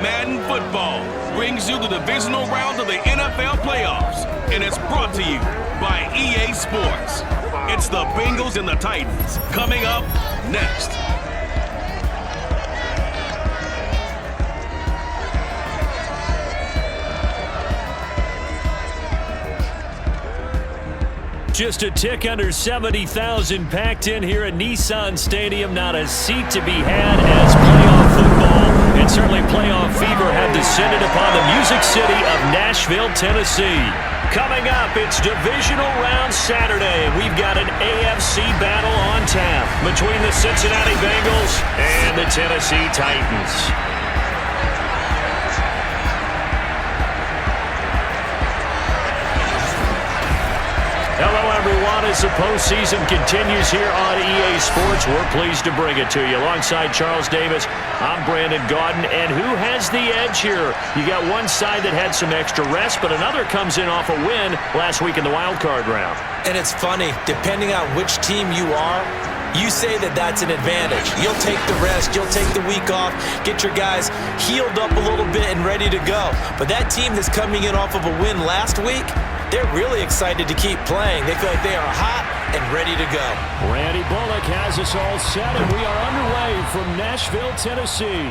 Madden Football brings you the divisional round of the NFL playoffs, and it's brought to you by EA Sports. It's the Bengals and the Titans coming up next. Just a tick under 70,000 packed in here at Nissan Stadium. Not a seat to be had as playoff football and certainly playoff fever have descended upon the Music City of Nashville, Tennessee. Coming up, it's Divisional Round Saturday, and we've got an AFC battle on tap between the Cincinnati Bengals and the Tennessee Titans. Hello, everyone. As the postseason continues here on EA Sports, we're pleased to bring it to you. Alongside Charles Davis, I'm Brandon Gaudin. And who has the edge here? You got one side that had some extra rest, but another comes in off a win last week in the wild card round. And it's funny, depending on which team you are, you say that that's an advantage. You'll take the rest, you'll take the week off, get your guys healed up a little bit and ready to go. But that team that's coming in off of a win last week, they're really excited to keep playing. They feel like they are hot and ready to go. Randy Bullock has us all set, and we are underway from Nashville, Tennessee.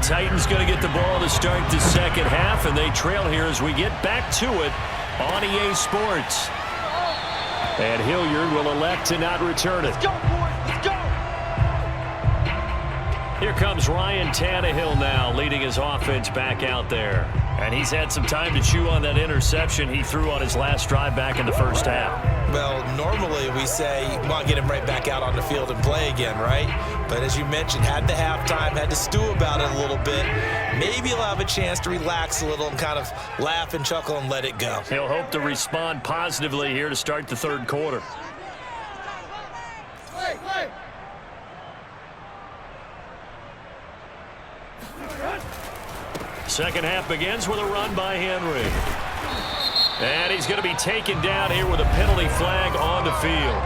Titans going to get the ball to start the second half, and they trail here as we get back to it on EA Sports. And Hilliard will elect to not return it. Let's go, boys. Let's go. Here comes Ryan Tannehill now, leading his offense back out there. And he's had some time to chew on that interception he threw on his last drive back in the first half. Well, normally we say, well, get him right back out on the field and play again, right? But as you mentioned, had the halftime, had to stew about it a little bit. Maybe he'll have a chance to relax a little and kind of laugh and chuckle and let it go. He'll hope to respond positively here to start the third quarter. Second half begins with a run by Henry. And he's going to be taken down here with a penalty flag on the field.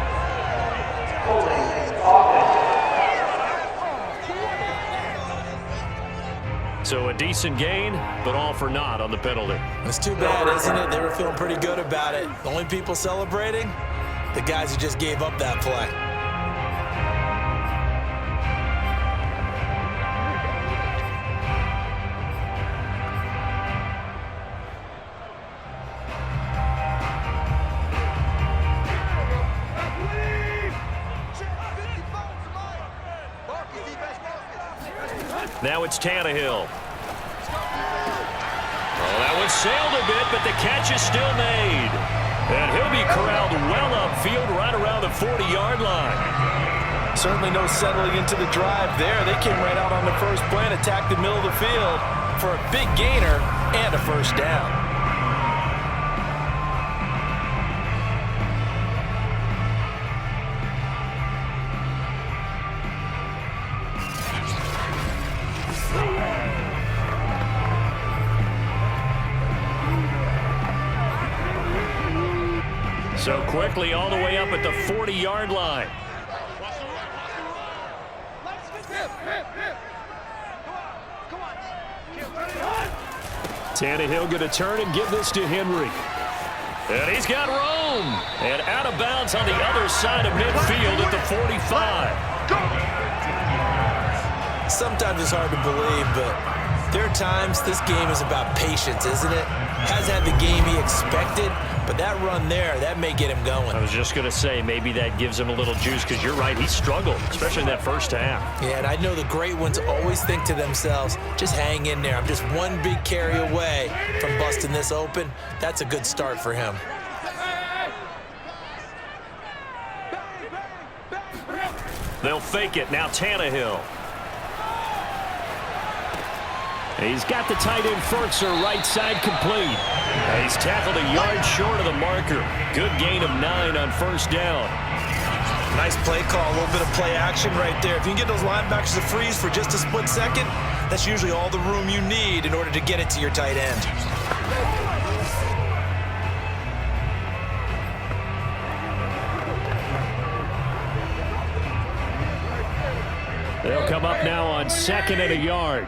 So a decent gain, but all for naught on the penalty. It's too bad, isn't it? They were feeling pretty good about it. The only people celebrating, the guys who just gave up that play. Now it's Tannehill. Oh, that one sailed a bit, but the catch is still made. And he'll be corralled well upfield right around the 40-yard line. Certainly no settling into the drive there. They came right out on the first play and attacked the middle of the field for a big gainer and a first down. So quickly all the way up at the 40-yard line. Tannehill going to turn and give this to Henry. And he's got room. And out of bounds on the other side of midfield at the 45. Sometimes it's hard to believe, but there are times this game is about patience, isn't it? Hasn't had the game he expected, but that run there, that may get him going. I was just going to say, maybe that gives him a little juice, because you're right, he struggled, especially in that first half. Yeah, and I know the great ones always think to themselves, just hang in there. I'm just one big carry away from busting this open. That's a good start for him. They'll fake it. Now Tannehill. He's got the tight end Fertzer right side complete. He's tackled a yard short of the marker. Good gain of 9 on first down. Nice play call, a little bit of play action right there. If you can get those linebackers to freeze for just a split second, that's usually all the room you need in order to get it to your tight end. They'll come up now on 2nd and a yard.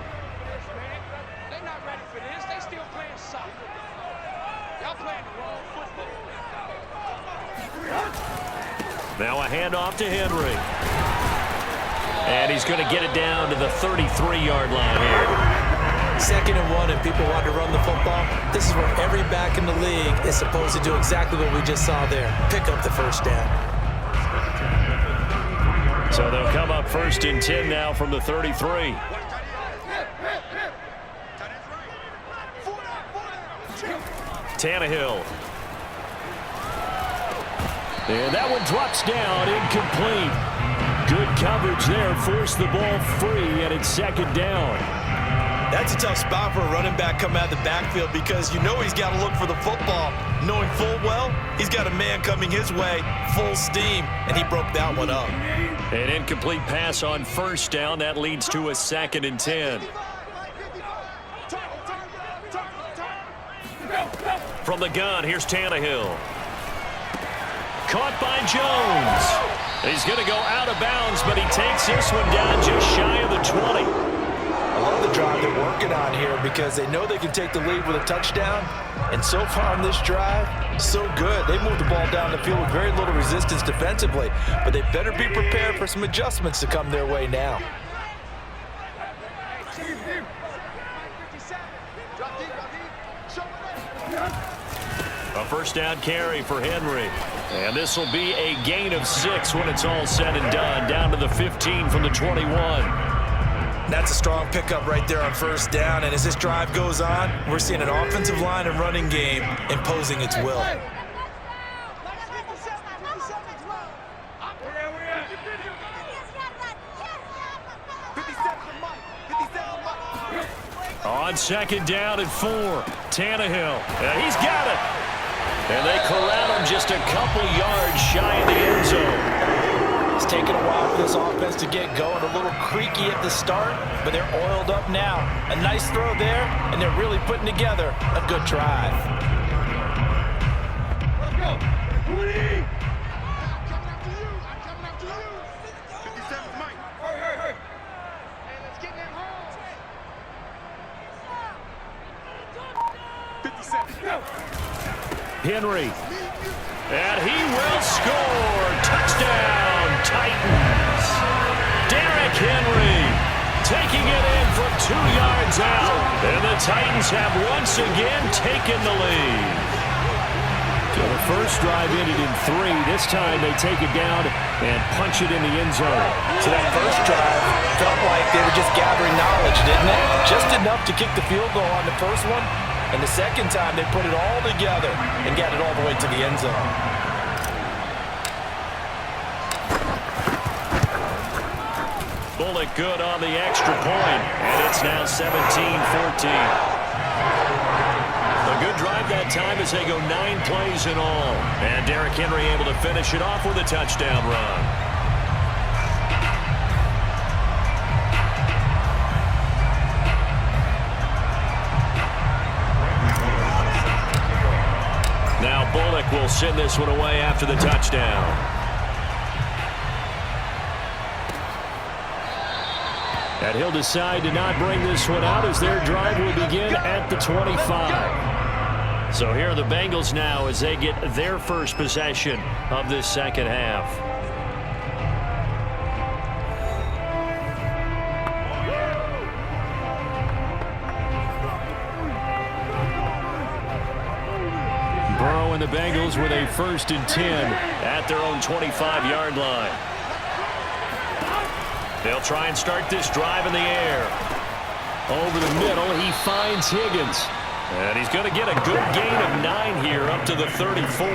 Now a handoff to Henry. And he's going to get it down to the 33-yard line here. 2nd and 1, and people want to run the football. This is where every back in the league is supposed to do exactly what we just saw there. Pick up the first down. So they'll come up 1st and 10 now from the 33. Tannehill. And that one drops down, incomplete. Good coverage there, forced the ball free, and it's 2nd down. That's a tough spot for a running back coming out of the backfield, because you know he's got to look for the football, knowing full well he's got a man coming his way, full steam, and he broke that one up. An incomplete pass on first down. That leads to a 2nd and 10. From the gun, here's Tannehill. Caught by Jones. He's going to go out of bounds, but he takes this one down just shy of the 20. I love the drive they're working on here, because they know they can take the lead with a touchdown. And so far on this drive, so good. They moved the ball down the field with very little resistance defensively, but they better be prepared for some adjustments to come their way now. A first down carry for Henry. And this will be a gain of 6 when it's all said and done, down to the 15 from the 21. That's a strong pickup right there on first down, and as this drive goes on, we're seeing an offensive line and running game imposing its will. On 2nd down and 4, Tannehill. And he's got it. And they corral him just a couple yards shy of the end zone. He's taking a while for this offense to get going. A little creaky at the start, but they're oiled up now. A nice throw there, and they're really putting together a good drive. Let's go. 20. Henry. And he will score. Touchdown, Titans. Derrick Henry taking it in from 2 yards out. And the Titans have once again taken the lead. So the first drive ended in 3. This time they take it down and punch it in the end zone. So that first drive felt like they were just gathering knowledge, didn't it? Just enough to kick the field goal on the first one. And the second time, they put it all together and got it all the way to the end zone. Bullock good on the extra point, and it's now 17-14. A good drive that time as they go 9 plays in all. And Derrick Henry able to finish it off with a touchdown run. Now Bullock will send this one away after the touchdown. And he'll decide to not bring this one out as their drive will begin at the 25. So here are the Bengals now as they get their first possession of this second half. And the Bengals with a 1st and 10 at their own 25-yard line. They'll try and start this drive in the air. Over the middle, he finds Higgins. And he's going to get a good gain of 9 here up to the 34.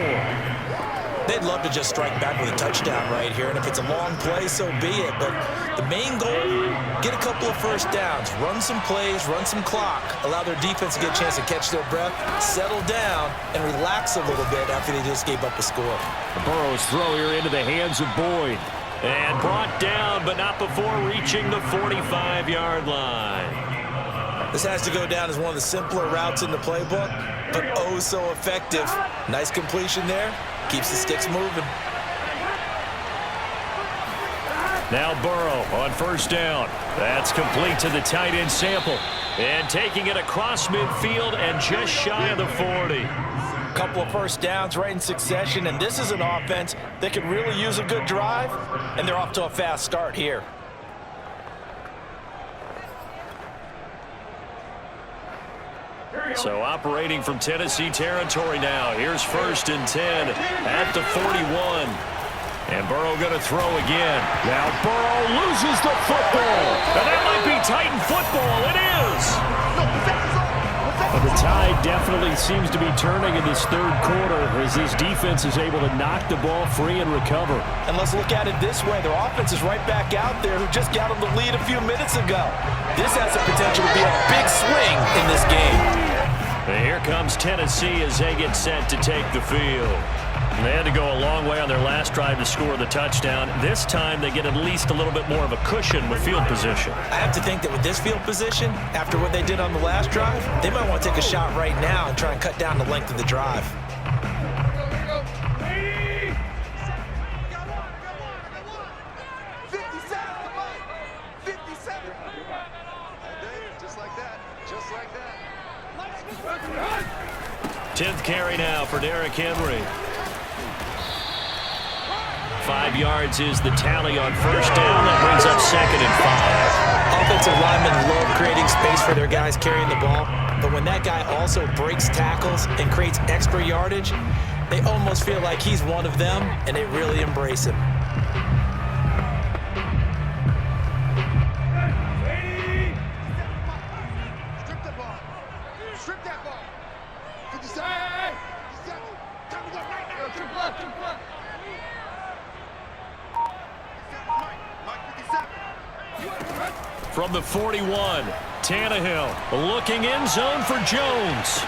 They'd love to just strike back with a touchdown right here, and if it's a long play, so be it. But the main goal, get a couple of first downs, run some plays, run some clock, allow their defense to get a chance to catch their breath, settle down, and relax a little bit after they just gave up a score. Burrow's throw here into the hands of Boyd. And brought down, but not before reaching the 45-yard line. This has to go down as one of the simpler routes in the playbook, but oh so effective. Nice completion there. Keeps the sticks moving. Now Burrow on 1st down. That's complete to the tight end Sample. And taking it across midfield and just shy of the 40. Couple of first downs right in succession, and this is an offense that could really use a good drive, and they're off to a fast start here. So operating from Tennessee territory now. Here's 1st and 10 at the 41. And Burrow going to throw again. Now Burrow loses the football. And that might be Titan football. It is. But the tide definitely seems to be turning in this 3rd quarter as this defense is able to knock the ball free and recover. And let's look at it this way. Their offense is right back out there who just got them the lead a few minutes ago. This has the potential to be a big swing in this game. And here comes Tennessee as they get set to take the field. And they had to go a long way on their last drive to score the touchdown. This time they get at least a little bit more of a cushion with field position. I have to think that with this field position, after what they did on the last drive, they might want to take a shot right now and try and cut down the length of the drive. Tenth carry now for Derrick Henry. 5 yards is the tally on 1st down. That brings up 2nd and 5. Offensive linemen love creating space for their guys carrying the ball, but when that guy also breaks tackles and creates extra yardage, they almost feel like he's one of them, and they really embrace him. From the 41, Tannehill looking end zone for Jones.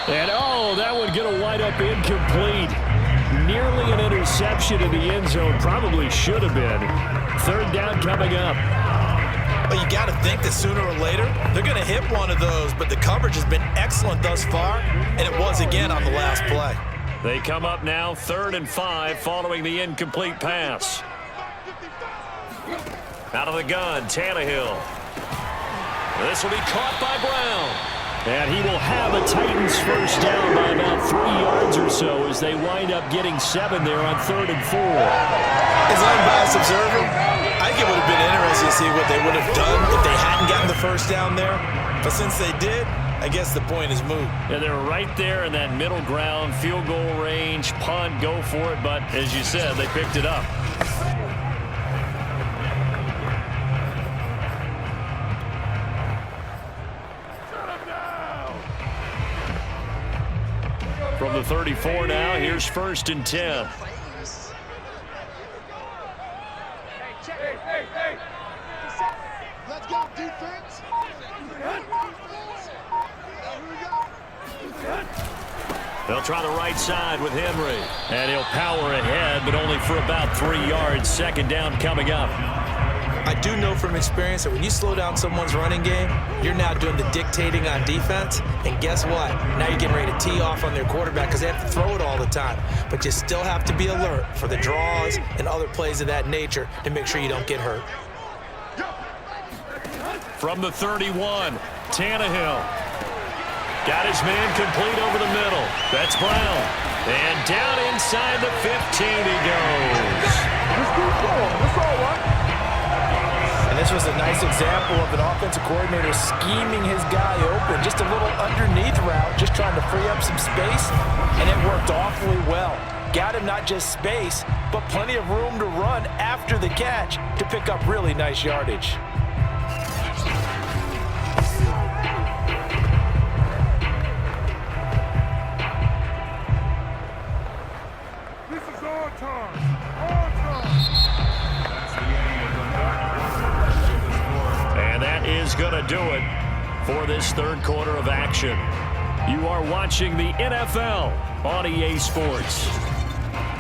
And oh, that one going to wind up incomplete. Nearly an interception. reception in the end zone probably should have been. Third down coming up. Well, you got to think that sooner or later they're going to hit one of those, but the coverage has been excellent thus far, and it was again on the last play. They come up now 3rd and 5 following the incomplete pass. Out of the gun, Tannehill. This will be caught by Brown. And he will have a Titans first down by about 3 yards or so as they wind up getting 7 there on 3rd and 4. As an unbiased observer, I think it would have been interesting to see what they would have done if they hadn't gotten the first down there. But since they did, I guess the point is moot. And they're right there in that middle ground, field goal range, punt, go for it. But as you said, they picked it up. From the 34 now, here's 1st and 10. Hey. Let's go, defense. They'll try the right side with Henry. And he'll power ahead, but only for about 3 yards. 2nd down coming up. I do know from experience that when you slow down someone's running game, you're now doing the dictating on defense. And guess what? Now you're getting ready to tee off on their quarterback because they have to throw it all the time. But you still have to be alert for the draws and other plays of that nature to make sure you don't get hurt. From the 31, Tannehill. Got his man complete over the middle. That's Brown. And down inside the 15 he goes. That's all right. And this was a nice example of an offensive coordinator scheming his guy open. Just a little underneath route, just trying to free up some space, and it worked awfully well. Got him not just space, but plenty of room to run after the catch to pick up really nice yardage. This is our time. Our time. And that is going to do it for this 3rd quarter of action. You are watching the NFL on EA Sports.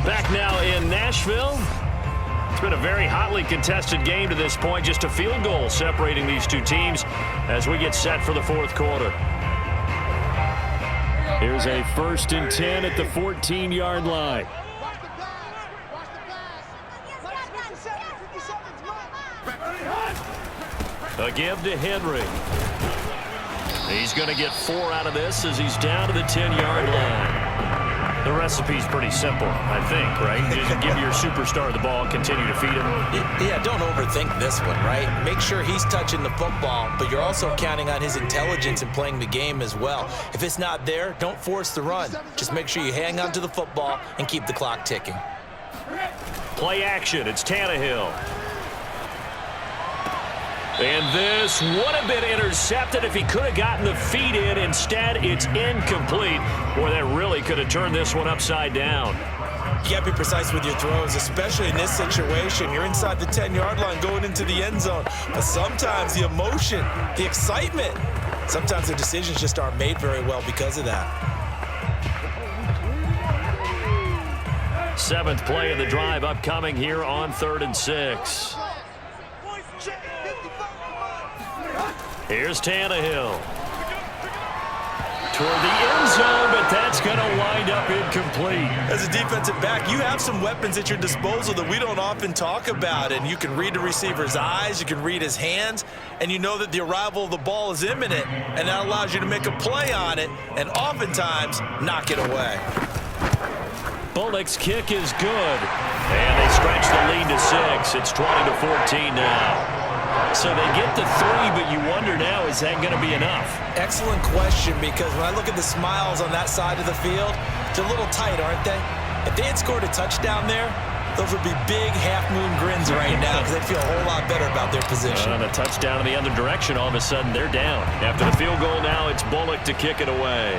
Back now in Nashville. It's been a very hotly contested game to this point. Just a field goal separating these two teams as we get set for the 4th quarter. Here's a 1st and 10 at the 14-yard line. Watch the pass. Watch the pass. A give to Henry. He's going to get 4 out of this as he's down to the 10-yard line. The recipe's pretty simple, I think, right? Just give your superstar the ball, continue to feed him. Yeah, don't overthink this one, right? Make sure he's touching the football, but you're also counting on his intelligence in playing the game as well. If it's not there, don't force the run. Just make sure you hang on to the football and keep the clock ticking. Play action. It's Tannehill. And this would have been intercepted if he could have gotten the feet in. Instead, it's incomplete. Boy, that really could have turned this one upside down. You got to be precise with your throws, especially in this situation. You're inside the 10-yard line going into the end zone. But sometimes the emotion, the excitement, sometimes the decisions just aren't made very well because of that. 7th play of the drive upcoming here on 3rd and 6. Here's Tannehill. Toward the end zone, but that's going to wind up incomplete. As a defensive back, you have some weapons at your disposal that we don't often talk about, and you can read the receiver's eyes, you can read his hands, and you know that the arrival of the ball is imminent, and that allows you to make a play on it, and oftentimes knock it away. Bullock's kick is good, and they stretch the lead to 6. It's 20-14 now. So they get the 3, but you wonder now, is that going to be enough? Excellent question, because when I look at the smiles on that side of the field, they're a little tight, aren't they? If they had scored a touchdown there, those would be big half-moon grins right now because they'd feel a whole lot better about their position. And a touchdown in the other direction, all of a sudden they're down. After the field goal now, it's Bullock to kick it away.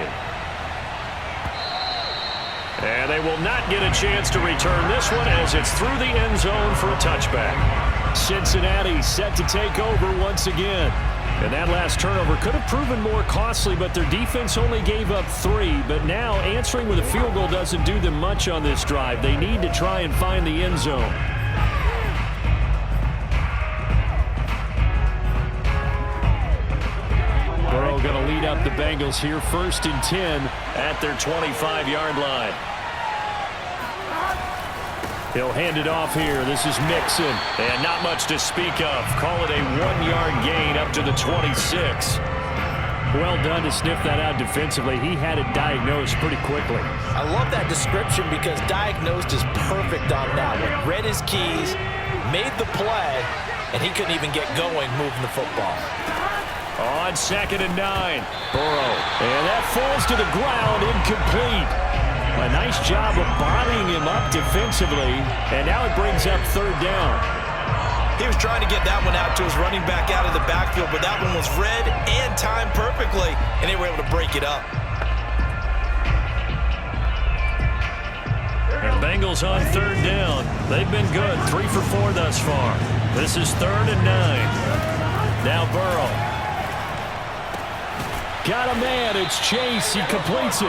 And they will not get a chance to return this one as it's through the end zone for a touchback. Cincinnati set to take over once again. And that last turnover could have proven more costly, but their defense only gave up 3. But now answering with a field goal doesn't do them much on this drive. They need to try and find the end zone. Burrow going to lead up the Bengals here, 1st and 10 at their 25-yard line. He'll hand it off here. This is Mixon. And not much to speak of. Call it a 1-yard gain up to the 26. Well done to sniff that out defensively. He had it diagnosed pretty quickly. I love that description because diagnosed is perfect on that one. Read his keys, made the play, and he couldn't even get going moving the football. On 2nd and 9. Burrow. And that falls to the ground, incomplete. A nice job of bodying him up defensively, and now it brings up 3rd down. He was trying to get that one out to his running back out of the backfield, but that one was read and timed perfectly, and they were able to break it up. And Bengals on 3rd down. They've been good, 3 for 4 thus far. This is 3rd and 9. Now Burrow. Got a man, it's Chase, he completes it.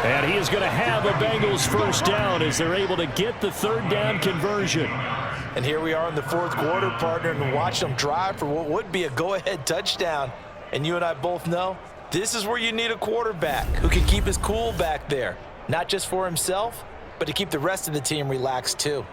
And he is going to have a Bengals 1st down as they're able to get the 3rd down conversion. And here we are in the 4th quarter, partner, and watch them drive for what would be a go-ahead touchdown. And you and I both know this is where you need a quarterback who can keep his cool back there. Not just for himself, but to keep the rest of the team relaxed too.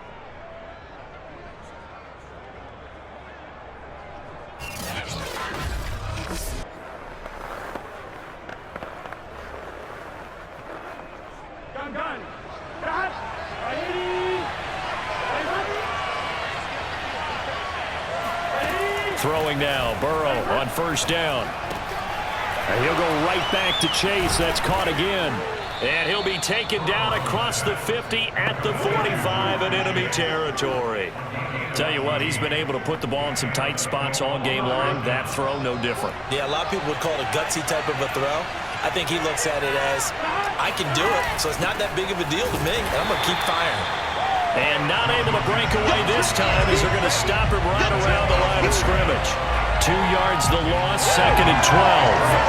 Throwing now, Burrow on 1st down. And he'll go right back to Chase. That's caught again. And he'll be taken down across the 50 at the 45 in enemy territory. Tell you what, he's been able to put the ball in some tight spots all game long. That throw, no different. Yeah, a lot of people would call it a gutsy type of a throw. I think he looks at it as, I can do it, so it's not that big of a deal to me, and I'm going to keep firing. And not able to break away this time as they're going to stop him right around the line of scrimmage. 2 yards the loss, 2nd and 12.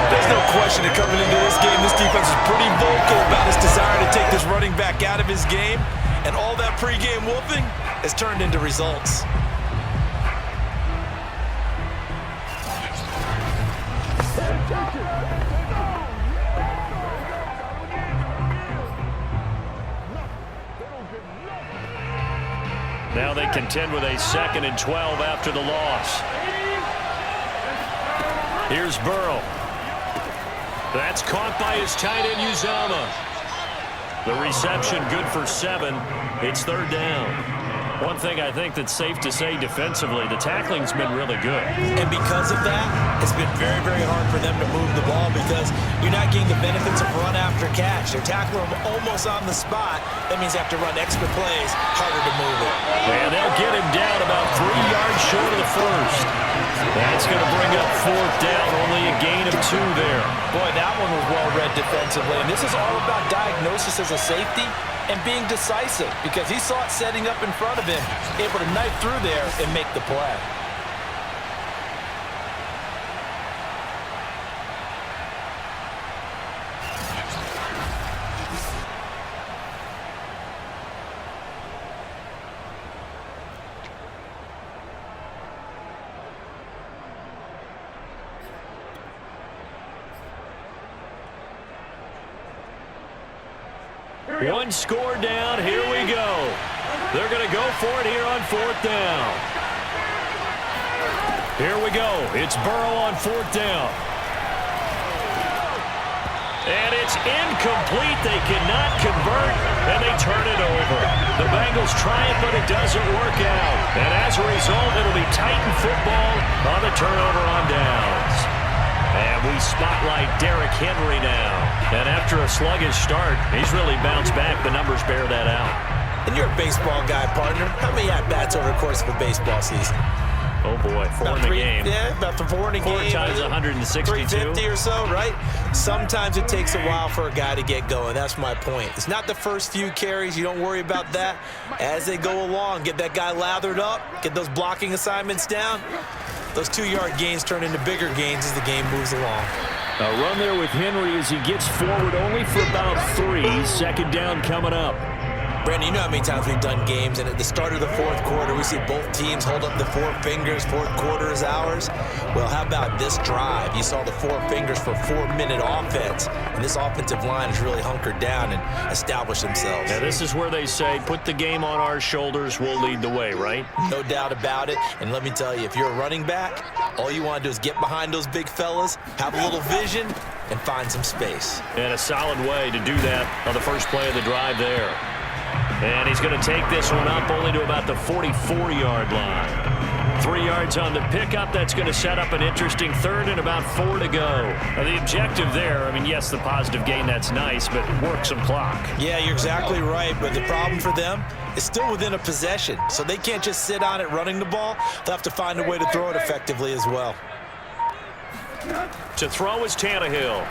There's no question that coming into this game, this defense is pretty vocal about its desire to take this running back out of his game. And all that pregame whooping has turned into results. Now they contend with a 2nd and 12 after the loss. Here's Burrow. That's caught by his tight end, Uzama. The reception good for 7. It's 3rd down. One thing I think that's safe to say defensively, the tackling's been really good. And because of that, it's been very, very hard for them to move the ball because you're not getting the benefits of run after catch. They're tackling them almost on the spot. That means they have to run extra plays, harder to move it. And they'll get him down about 3 yards short of the 1st. That's going to bring up 4th down, only a gain of 2 there. Boy, that one was well read defensively. And this is all about diagnosis as a safety and being decisive because he saw it setting up in front of him, able to knife through there and make the play. One score down. Here we go. They're going to go for it here on 4th down. Here we go. It's Burrow on 4th down. And it's incomplete. They cannot convert, and they turn it over. The Bengals try it, but it doesn't work out. And as a result, it'll be Titan football on the turnover on downs. And we spotlight Derrick Henry now. And after a sluggish start, he's really bounced back. The numbers bear that out. And you're a baseball guy, partner. How many at-bats over the course of a baseball season? Oh, boy, 4 in the game. Yeah, about 4 in a game. 4 times 162. 350 or so, right? Sometimes it takes a while for a guy to get going. That's my point. It's not the first few carries. You don't worry about that. As they go along, get that guy lathered up, get those blocking assignments down. those 2-yard gains turn into bigger gains as the game moves along. A run there with Henry as he gets forward only for about 3. Second down coming up. Brandon, you know how many times we've done games, and at the start of the fourth quarter, we see both teams hold up the 4 fingers, fourth quarter is ours. Well, how about this drive? You saw the 4 fingers for 4-minute offense, and this offensive line has really hunkered down and established themselves. Now, this is where they say, put the game on our shoulders, we'll lead the way, right? No doubt about it, and let me tell you, if you're a running back, all you want to do is get behind those big fellas, have a little vision, and find some space. And a solid way to do that on the first play of the drive there. And he's going to take this one up only to about the 44-yard line. 3 yards on the pickup. That's going to set up an interesting third and about 4 to go. Now, the objective there, I mean, yes, the positive gain, that's nice, but work some clock. Yeah, you're exactly right, but the problem for them is still within a possession, so they can't just sit on it running the ball. They'll have to find a way to throw it effectively as well. To throw is Tannehill.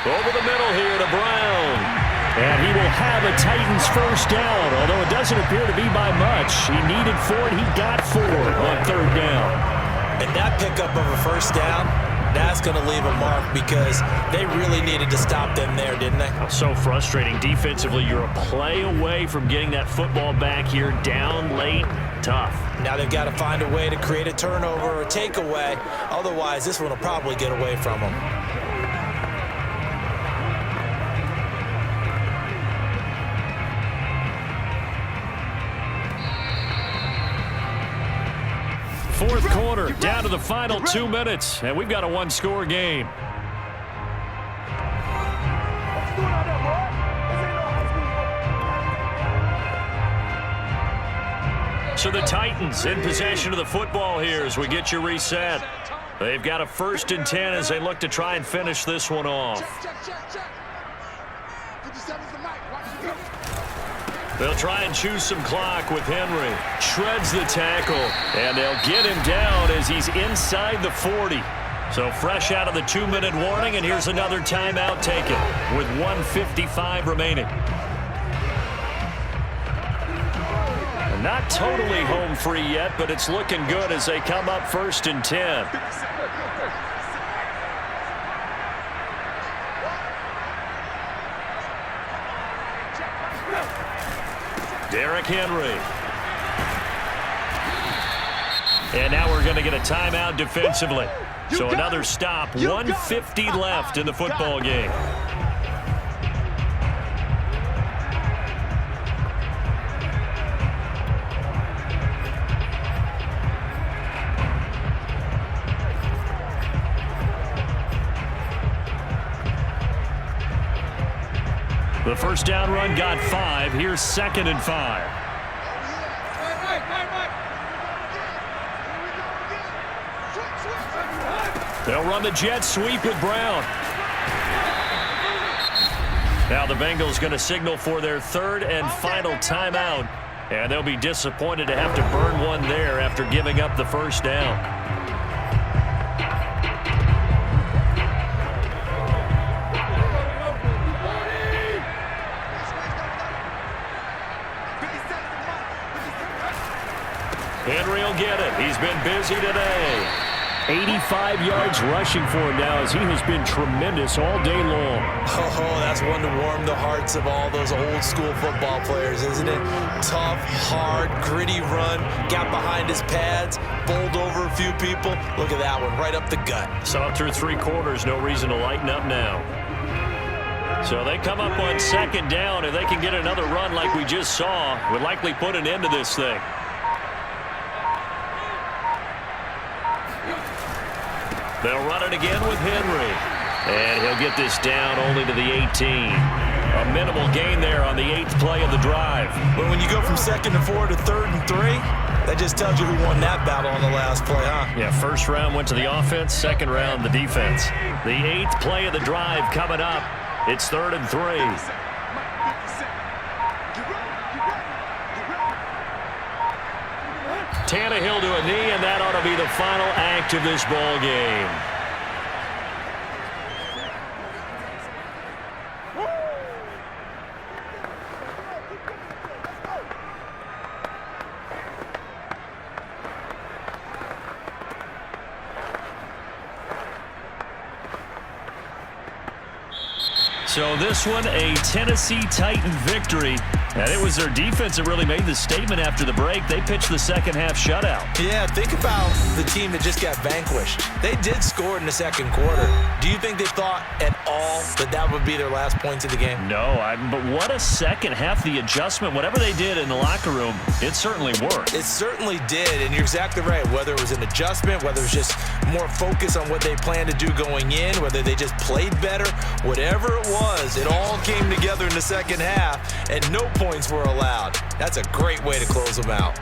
Over the middle here to Brown. And he will have a Titans first down, although it doesn't appear to be by much. He needed 4, and he got 4 on third down. And that pickup of a first down, that's going to leave a mark because they really needed to stop them there, didn't they? So frustrating. Defensively, you're a play away from getting that football back here down late. Tough. Now they've got to find a way to create a turnover or a takeaway. Otherwise, this one will probably get away from them. Fourth quarter, down to the final 2 minutes, and we've got a 1-score game. So the Titans in possession of the football here as we get you reset. They've got a 1st and 10 as they look to try and finish this one off. They'll try and choose some clock with Henry. Shreds the tackle, and they'll get him down as he's inside the 40. So fresh out of the 2-minute warning, and here's another timeout taken with 1:55 remaining. And not totally home free yet, but it's looking good as they come up 1st and 10. Derrick Henry. And now we're going to get a timeout defensively. So another stop, 1:50 left in the football game. The first down run got 5. Here's 2nd and 5. They'll run the jet sweep with Brown. Now the Bengals going to signal for their 3rd and final timeout. And they'll be disappointed to have to burn one there after giving up the first down. Henry will get it. He's been busy today. 85 yards rushing for him now as he has been tremendous all day long. Oh, that's one to warm the hearts of all those old school football players, isn't it? Tough, hard, gritty run. Got behind his pads, bowled over a few people. Look at that one, right up the gut. Saw through 3 quarters, no reason to lighten up now. So they come up on 2nd down. If they can get another run like we just saw, would likely put an end to this thing. They'll run it again with Henry. And he'll get this down only to the 18. A minimal gain there on the 8th play of the drive. But when you go from 2nd and 4 to 3rd and 3, that just tells you who won that battle on the last play, huh? Yeah, first round went to the offense, second round the defense. The 8th play of the drive coming up. It's 3rd and 3. Tannehill to a knee, and that ought to be the final act of this ball game. So this one, a Tennessee Titan victory. And it was their defense that really made the statement after the break. They pitched the second half shutout. Yeah, think about the team that just got vanquished. They did score in the second quarter. Do you think they thought at all that that would be their last points of the game? No, but what a second half. The adjustment, whatever they did in the locker room, it certainly worked. It certainly did, and you're exactly right. Whether it was an adjustment, whether it was just more focus on what they planned to do going in, whether they just played better, whatever it was, it all came together in the second half, and no points were allowed. That's a great way to close them out.